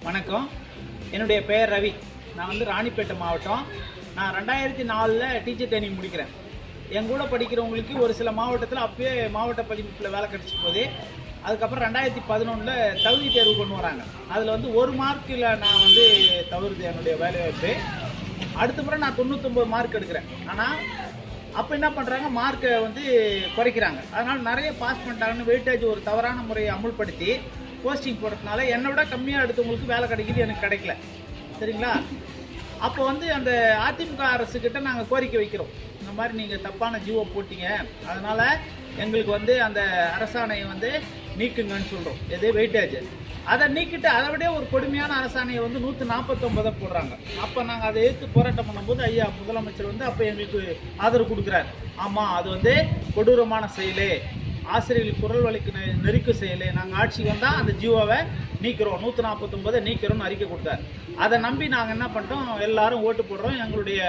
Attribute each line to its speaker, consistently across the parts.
Speaker 1: வணக்கம். என்னுடைய பெயர் ரவி. நான் வந்து ராணிப்பேட்டை மாவட்டம். நான் 2004 டீச்சர் ட்ரைனிங் முடிக்கிறேன். என் கூட படிக்கிறவங்களுக்கு ஒரு சில மாவட்டத்தில் அப்பயே மாவட்ட பதிப்பில் வேலை கிடச்சி போது. அதுக்கப்புறம் 2011 தகுதி தேர்வு கொண்டு வராங்க. அதில் வந்து 1 மார்க்கில் நான் வந்து தவறுது என்னுடைய வேலைவாய்ப்பு. அடுத்த முறை நான் 99 மார்க் எடுக்கிறேன். ஆனால் அப்போ என்ன பண்ணுறாங்க, மார்க்கை வந்து குறைக்கிறாங்க. அதனால் நிறைய பாஸ் பண்ணிட்டாங்கன்னு வெயிட்டேஜ் ஒரு தவறான முறையை அமுல்படுத்தி போஸ்டிங் போடுறதுனால என்னை விட கம்மியாக எடுத்தவங்களுக்கு வேலை கிடைக்கிது, எனக்கு கிடைக்கல. சரிங்களா? அப்போ வந்து அந்த அதிமுக அரசுக்கிட்ட நாங்கள் கோரிக்கை வைக்கிறோம். இந்த மாதிரி நீங்கள் தப்பான ஜிஓ போட்டிங்க, அதனால் எங்களுக்கு வந்து அந்த அரசாணையை வந்து நீக்குங்கன்னு சொல்கிறோம். எது வெயிட்டேஜ் அதை நீக்கிட்டு அதை விட ஒரு கொடுமையான அரசாணையை வந்து 149 போடுறாங்க. அப்போ நாங்கள் அதை எதிர்த்து போராட்டம் பண்ணும்போது ஐயா முதலமைச்சர் வந்து அப்போ எங்களுக்கு ஆதரவு கொடுக்குறாரு. ஆமாம், அது வந்து கொடூரமான செயலே, ஆசிரியர்களுக்கு குரல் வலிக்கு நெருக்க செயலே, நாங்கள் ஆட்சிக்கு வந்தால் அந்த ஜியோவை நீக்கிறோம், 149 நீக்கிறோம்னு அறிக்கை கொடுத்தாரு. அதை நம்பி நாங்கள் என்ன பண்ணிட்டோம், எல்லாரும் ஓட்டு போடுறோம். எங்களுடைய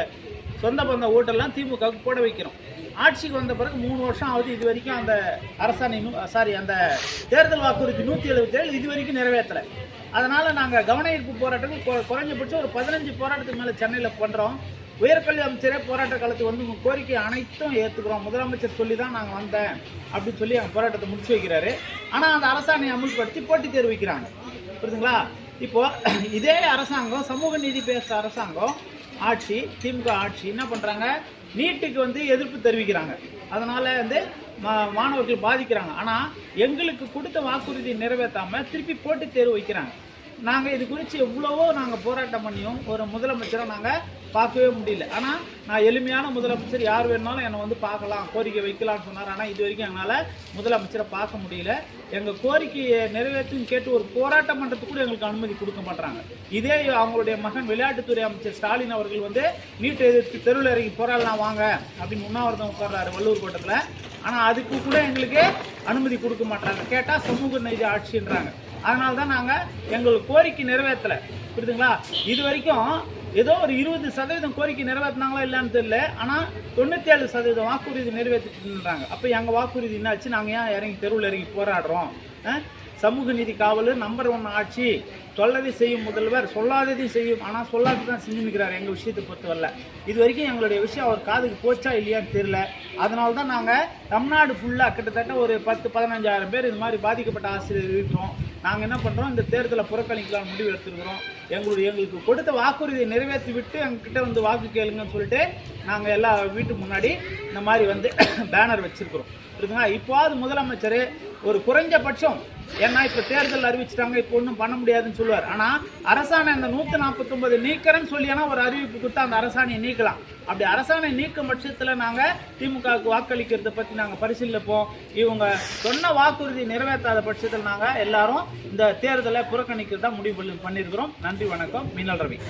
Speaker 1: சொந்த பந்த ஓட்டெல்லாம் திமுகவுக்கு போட வைக்கிறோம். ஆட்சிக்கு வந்த பிறகு 3 வருஷம் ஆகுது. இது வரைக்கும் அந்த அரசாணை அந்த தேர்தல் வாக்குறுதி 177 இது வரைக்கும் நிறைவேற்றலை. அதனால் நாங்கள் கவன ஈர்ப்பு போராட்டங்கள் குறைஞ்சபட்சம் ஒரு 15 போராட்டத்துக்கு மேலே சென்னையில் பண்ணுறோம். உயர்கல்வி அமைச்சரே போராட்ட காலத்துக்கு வந்து உங்கள் கோரிக்கை அனைத்தும் ஏற்றுக்கிறோம், முதலமைச்சர் சொல்லி தான் நாங்கள் வந்தேன் அப்படின்னு சொல்லி எங்கள் போராட்டத்தை முடிச்சு வைக்கிறாரு. ஆனால் அந்த அரசாணையை அமுல்படுத்தி போட்டித் தேர்வு வைக்கிறாங்க. புரியுதுங்களா? இப்போது இதே அரசாங்கம், சமூக நீதி பேசுகிற அரசாங்கம் ஆட்சி, திமுக ஆட்சி என்ன பண்ணுறாங்க, நீட்டுக்கு வந்து எதிர்ப்பு தெரிவிக்கிறாங்க. அதனால் வந்து மாணவர்கள் பாதிக்கிறாங்க. ஆனால் எங்களுக்கு கொடுத்த வாக்குறுதி நிறைவேற்றாமல் திருப்பி போட்டித் தேர்வு வைக்கிறாங்க. நாங்கள் இது குறித்து எவ்வளவோ நாங்கள் போராட்டம் பண்ணியும் ஒரு முதலமைச்சரை நாங்கள் பார்க்கவே முடியல. ஆனால் நான் எளிமையான முதலமைச்சர், யார் வேணுனாலும் என்னை வந்து பார்க்கலாம், கோரிக்கை வைக்கலாம்னு சொன்னார். ஆனால் இது வரைக்கும் எங்களால் முதலமைச்சரை பார்க்க முடியல. எங்கள் கோரிக்கையை நிறைவேற்றுன்னு கேட்டு ஒரு போராட்டம் பண்ணுறதுக்கு கூட எங்களுக்கு அனுமதி கொடுக்க மாட்டாங்க. இதே அவங்களுடைய மகன் விளையாட்டுத்துறை அமைச்சர் ஸ்டாலின் அவர்கள் வந்து நீட்டை எதிர்த்து தெருவில் இறங்கி போராடலாம் வாங்க அப்படின்னு உண்ணாவிரதம் உட்கார்றாரு வள்ளூர் கோட்டத்தில். ஆனால் அதுக்கு கூட எங்களுக்கு அனுமதி கொடுக்க மாட்டாங்க. கேட்டால் சமூக நீதி ஆட்சின்றாங்க. அதனால தான் நாங்கள் எங்களுக்கு கோரிக்கை நிறைவேற்றலை. புரியுதுங்களா? இது வரைக்கும் ஏதோ ஒரு 20% கோரிக்கை நிறைவேற்றினாங்களா இல்லைன்னு தெரியல. ஆனால் 97% வாக்குறுதி நிறைவேற்றிட்டுன்றாங்க. அப்போ எங்கள் வாக்குறுதி என்னாச்சு? நாங்கள் ஏன் இறங்கி தெருவில் இறங்கி போராடுறோம்? சமூக நீதி காவல் நம்பர் 1 ஆட்சி, சொல்லதை செய்யும் முதல்வர், சொல்லாததையும் செய்யும். ஆனால் சொல்லாத தான் செஞ்சுன்னுக்கிறார் எங்கள் விஷயத்தை பொறுத்தவரை. இது வரைக்கும் எங்களுடைய விஷயம் அவர் காதுக்கு போச்சா இல்லையான்னு தெரியல. அதனால தான் நாங்கள் தமிழ்நாடு ஃபுல்லாக கிட்டத்தட்ட ஒரு 10-15 பேர் இது மாதிரி பாதிக்கப்பட்ட ஆசிரியர் இருக்கிறோம். நாங்கள் என்ன பண்ணுறோம், இந்த தேர்தலை புறக்கணிக்கலாம்னு முடிவு எடுத்துருக்கிறோம். எங்களுக்கு கொடுத்த வாக்குறுதியை நிறைவேற்றி விட்டு எங்ககிட்ட வந்து வாக்கு கேளுங்கன்னு சொல்லிட்டு நாங்கள் எல்லா வீட்டு முன்னாடி இந்த மாதிரி வந்து பேனர் வச்சுருக்கிறோம். இருக்குங்களா? இப்போது முதலமைச்சர் ஒரு குறைஞ்சபட்சம், ஏன்னா இப்போ தேர்தல் அறிவிச்சிட்டாங்க, இப்போ ஒன்றும் பண்ண முடியாதுன்னு சொல்லுவார். ஆனால் அரசாணை அந்த 149 நீக்கிறேன்னு சொல்லியானா ஒரு அறிவிப்பு கொடுத்தா அந்த அரசாணையை நீக்கலாம். அப்படி அரசாணை நீக்கும் பட்சத்தில் நாங்கள் திமுகவுக்கு வாக்களிக்கிறத பற்றி நாங்கள் பரிசீலிப்போம். இவங்க சொன்ன வாக்குறுதி நிறைவேற்றாத பட்சத்தில் நாங்கள் எல்லாரும் இந்த தேர்தலை புறக்கணிக்கிறதா முடிவு பண்ணியிருக்கிறோம். நன்றி, வணக்கம். மீனல் ரவி.